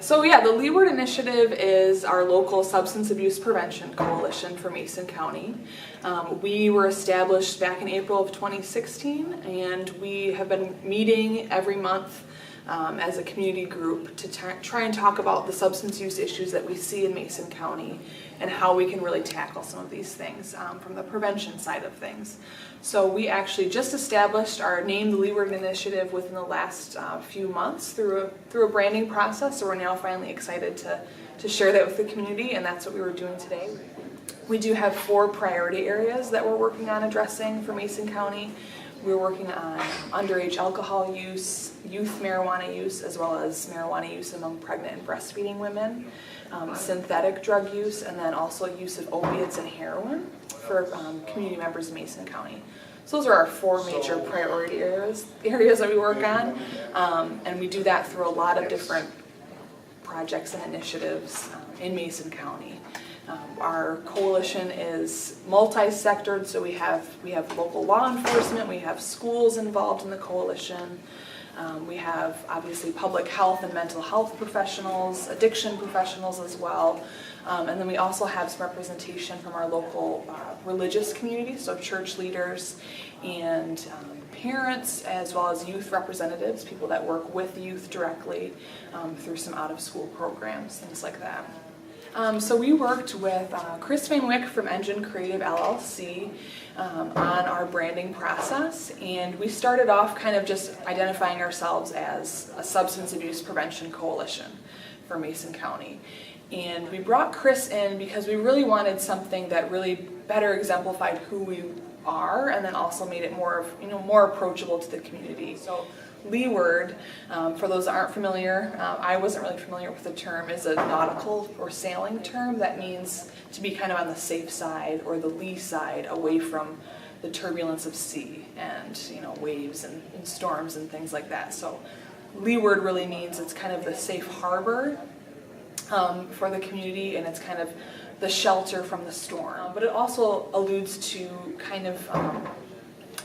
So yeah, the Leeward Initiative is our local substance abuse prevention coalition for Mason County. We were established back in April of 2016, and we have been meeting every month as a community group to try and talk about the substance use issues that we see in Mason County and how we can really tackle some of these things from the prevention side of things. So we actually just established our name, the Leeward Initiative, within the last few months through a branding process. So we're now finally excited to share that with the community, and that's what we were doing today. We do have 4 priority areas that we're working on addressing for Mason County. We're working on underage alcohol use, youth marijuana use, as well as marijuana use among pregnant and breastfeeding women, synthetic drug use, and then also use of opiates and heroin for community members in Mason County. So those are our 4 major priority areas that we work on, and we do that through a lot of different projects and initiatives in Mason County. Our coalition is multi-sectored, so we have local law enforcement, we have schools involved in the coalition, we have obviously public health and mental health professionals, addiction professionals as well, and then we also have some representation from our local religious community, so church leaders and parents, as well as youth representatives, people that work with youth directly through some out-of-school programs, things like that. So we worked with Chris Van Wyck from Engine Creative LLC on our branding process, and we started off kind of just identifying ourselves as a substance abuse prevention coalition for Mason County. And we brought Chris in because we really wanted something that really better exemplified who we are, and then also made it more approachable to the community. So Leeward, for those that aren't familiar, I wasn't really familiar with the term, is a nautical or sailing term that means to be kind of on the safe side or the lee side, away from the turbulence of sea and waves and storms and things like that. So Leeward really means it's kind of the safe harbor for the community, and it's kind of the shelter from the storm. But it also alludes to kind of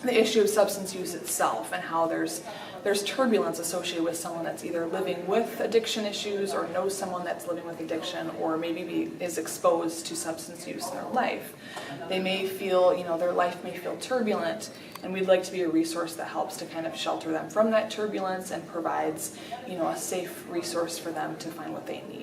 the issue of substance use itself, and how there's turbulence associated with someone that's either living with addiction issues or knows someone that's living with addiction, or maybe is exposed to substance use in their life. They may feel, their life may feel turbulent, and we'd like to be a resource that helps to kind of shelter them from that turbulence and provides, a safe resource for them to find what they need.